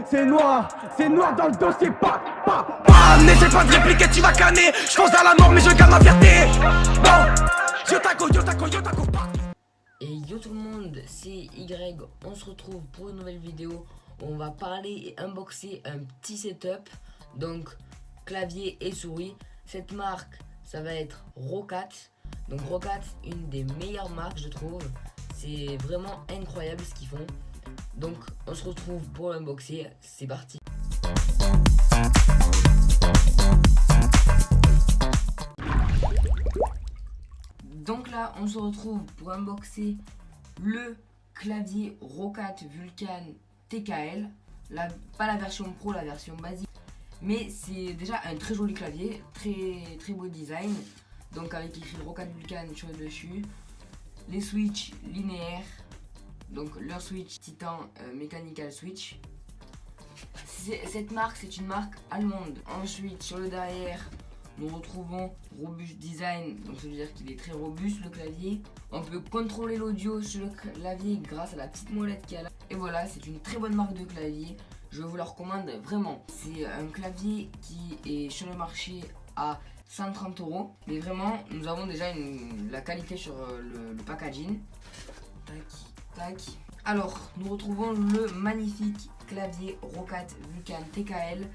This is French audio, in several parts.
c'est noir dans le dossier, pas. N'essaie pas de répliquer, tu vas canner. Je pense à la mort, mais je garde ma fierté. Bon, yo taco. Et yo tout le monde, c'est Y. On se retrouve pour une nouvelle vidéo où on va parler et unboxer un petit setup. Donc, clavier et souris. Cette marque, ça va être Roccat. Donc, Roccat, une des meilleures marques, je trouve. C'est vraiment incroyable ce qu'ils font. Donc, on se retrouve pour l'unboxer. C'est parti. Donc là, on se retrouve pour unboxer le clavier Roccat Vulcan TKL. Pas la version pro, la version basique. Mais c'est déjà un très joli clavier, très beau design. Donc avec écrit Roccat Vulcan sur le dessus. Les switches linéaires. Donc leur switch Titan Mechanical Switch. Cette marque, c'est une marque allemande. Ensuite, sur le derrière, nous retrouvons Robust Design, donc ça veut dire qu'il est très robuste le clavier. On peut contrôler l'audio sur le clavier grâce à la petite molette qu'il y a là. Et voilà, c'est une très bonne marque de clavier. Je vous le recommande vraiment. C'est un clavier qui est sur le marché à 130 €. Mais vraiment, nous avons déjà la qualité sur le packaging. Tac. Alors, nous retrouvons le magnifique clavier Roccat Vulcan TKL.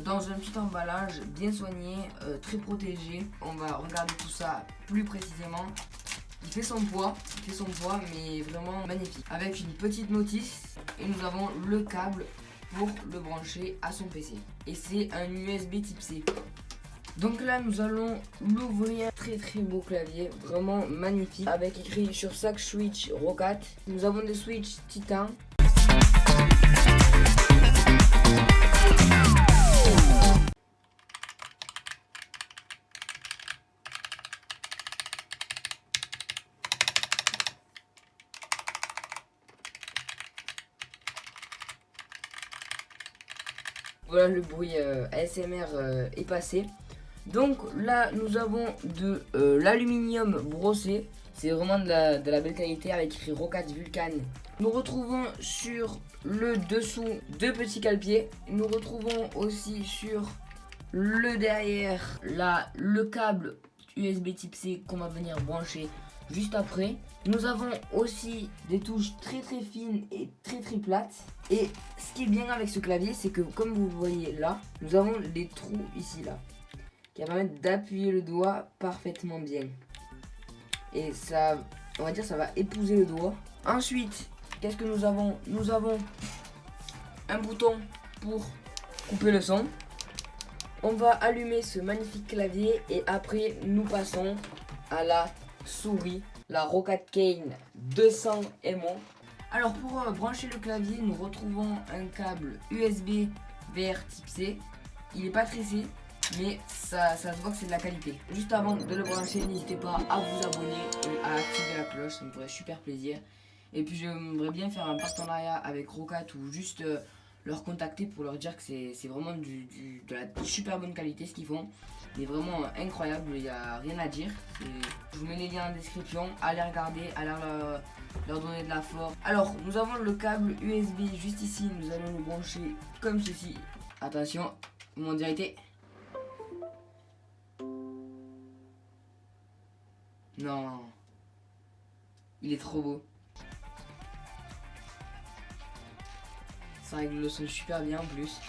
Dans un petit emballage bien soigné, très protégé. On va regarder tout ça plus précisément. Il fait son poids, mais vraiment magnifique. Avec une petite notice, et nous avons le câble pour le brancher à son PC. Et c'est un USB type C. Donc là, nous allons l'ouvrir. Très beau clavier, vraiment magnifique. Avec écrit sur chaque switch Roccat. Nous avons des switches Titan. Voilà, le bruit ASMR est passé. Donc là, nous avons de l'aluminium brossé. C'est vraiment de la belle qualité avec écrit Roccat Vulcan. Nous retrouvons sur le dessous deux petits cale-pieds. Nous retrouvons aussi sur le derrière là le câble USB type C qu'on va venir brancher juste après. Nous avons aussi des touches très fines et très plates. Et ce qui est bien avec ce clavier, c'est que comme vous le voyez là, nous avons des trous ici là qui permettent d'appuyer le doigt parfaitement bien. Et ça, on va dire, ça va épouser le doigt. Ensuite, qu'est-ce que nous avons? Nous avons un bouton pour couper le son. On va allumer ce magnifique clavier et après nous passons à la souris, la Roccat Cane 200 MO. Alors pour brancher le clavier, nous retrouvons un câble USB vers type C. Il n'est pas tressé, mais ça se voit que c'est de la qualité. Juste avant de le brancher, n'hésitez pas à vous abonner et à activer la cloche, ça me ferait super plaisir. Et puis j'aimerais bien faire un partenariat avec Roccat ou juste leur contacter pour leur dire que c'est vraiment de la super bonne qualité ce qu'ils font. C'est vraiment incroyable, il n'y a rien à dire. Je vous mets les liens en description, allez regarder, allez leur donner de la force. Alors nous avons le câble USB juste ici, nous allons le brancher comme ceci. Attention, mondialité. Non, il est trop beau. Ça règle le son super bien en plus.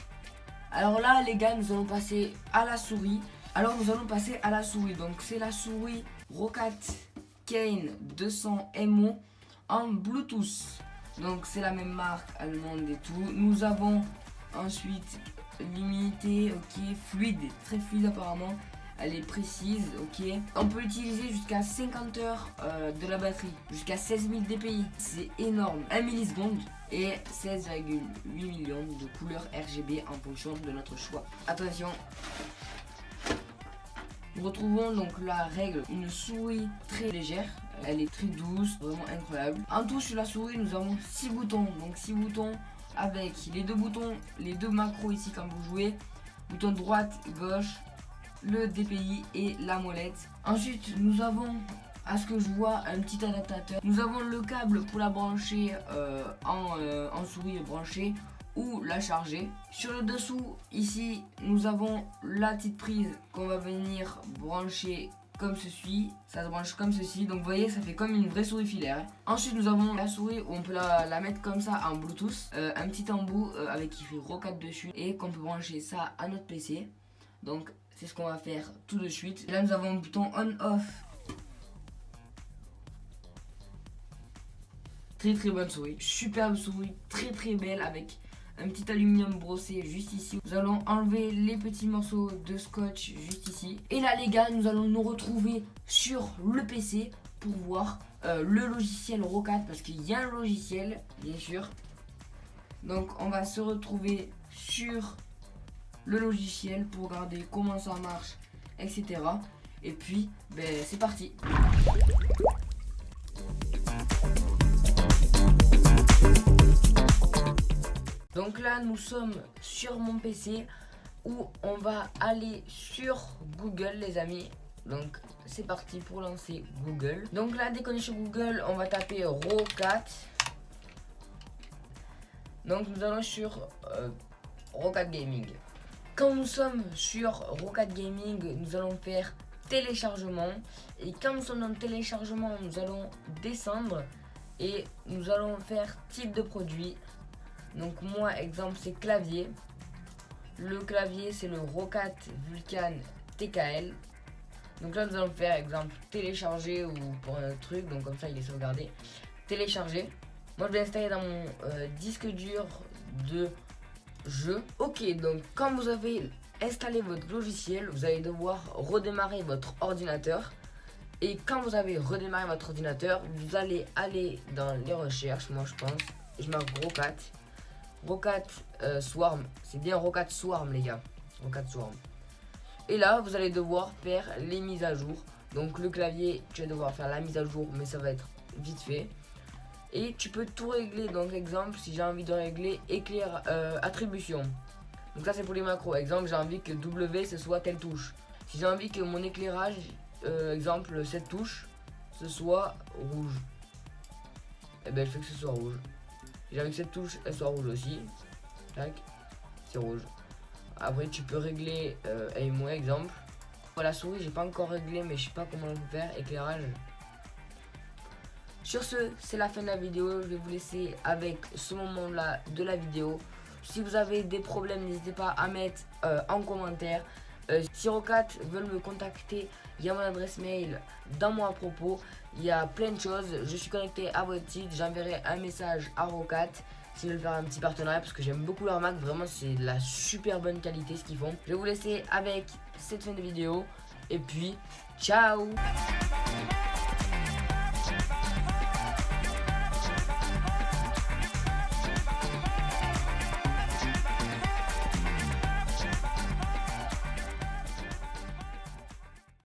Alors là les gars, nous allons passer à la souris. Donc c'est la souris Roccat Cane 200 MO en Bluetooth. Donc c'est la même marque allemande et tout. Nous avons ensuite l'humidité, ok, fluide, très fluide apparemment. Elle est précise, ok. On peut utiliser jusqu'à 50 heures de la batterie, jusqu'à 16 000 dpi. C'est énorme. 1 milliseconde et 16,8 millions de couleurs RGB en fonction de notre choix. Attention. Nous retrouvons donc la règle, une souris très légère. Elle est très douce, vraiment incroyable. En tout sur la souris, nous avons 6 boutons. Donc 6 boutons avec les deux macros ici quand vous jouez. Bouton droite, gauche, le DPI et la molette. Ensuite, nous avons, à ce que je vois, un petit adaptateur. Nous avons le câble pour la brancher en souris branchée ou la charger. Sur le dessous, ici, nous avons la petite prise qu'on va venir brancher comme ceci. Ça se branche comme ceci. Donc vous voyez, ça fait comme une vraie souris filaire. Ensuite, nous avons la souris où on peut la mettre comme ça en Bluetooth. Un petit embout avec écrit Roccat dessus et qu'on peut brancher ça à notre PC. Donc c'est ce qu'on va faire tout de suite. Et là, nous avons un bouton on-off. Très très bonne souris, superbe souris, très très belle avec un petit aluminium brossé juste ici. Nous allons enlever les petits morceaux de scotch juste ici. Et là les gars, nous allons nous retrouver sur le PC pour voir le logiciel Roccat, parce qu'il y a un logiciel bien sûr. Donc on va se retrouver sur le logiciel pour regarder comment ça marche, etc. Et puis c'est parti. Donc là, nous sommes sur mon PC où on va aller sur Google, les amis. Donc c'est parti pour lancer Google. Donc là, dès qu'on est sur Google, on va taper Roccat. Donc nous allons sur Roccat Gaming. Quand nous sommes sur Roccat Gaming, nous allons faire téléchargement. Et quand nous sommes dans le téléchargement, nous allons descendre et nous allons faire type de produit. Donc moi, exemple, c'est clavier. Le clavier, c'est le Roccat Vulcan TKL. Donc là, nous allons faire, exemple, télécharger ou pour un autre truc. Donc comme ça, il est sauvegardé. Télécharger. Moi, je vais l'installer dans mon disque dur de jeu. Ok, donc quand vous avez installé votre logiciel, vous allez devoir redémarrer votre ordinateur. Et quand vous avez redémarré votre ordinateur, vous allez aller dans les recherches, moi je pense. Je marque Roccat. Roccat Swarm, c'est bien Roccat Swarm les gars, Roccat Swarm. Et là vous allez devoir faire les mises à jour. Donc le clavier, tu vas devoir faire la mise à jour, mais ça va être vite fait. Et tu peux tout régler, donc exemple si j'ai envie de régler éclair attribution. Donc ça c'est pour les macros, exemple j'ai envie que W ce soit telle touche. Si j'ai envie que mon éclairage, exemple cette touche, ce soit rouge, et je fais que ce soit rouge. J'ai envie que cette touche elle soit rouge aussi. Tac, c'est rouge. Après tu peux régler et moi exemple. La souris j'ai pas encore réglé mais je sais pas comment le faire. Éclairage. Sur ce, c'est la fin de la vidéo. Je vais vous laisser avec ce moment là de la vidéo. Si vous avez des problèmes, n'hésitez pas à mettre en commentaire. Si Roccat veulent me contacter, il y a mon adresse mail dans mon à propos. Il y a plein de choses. Je suis connecté à votre site. J'enverrai un message à Roccat s'ils veulent faire un petit partenariat parce que j'aime beaucoup leur Mac. Vraiment, c'est de la super bonne qualité ce qu'ils font. Je vais vous laisser avec cette fin de vidéo. Et puis, ciao!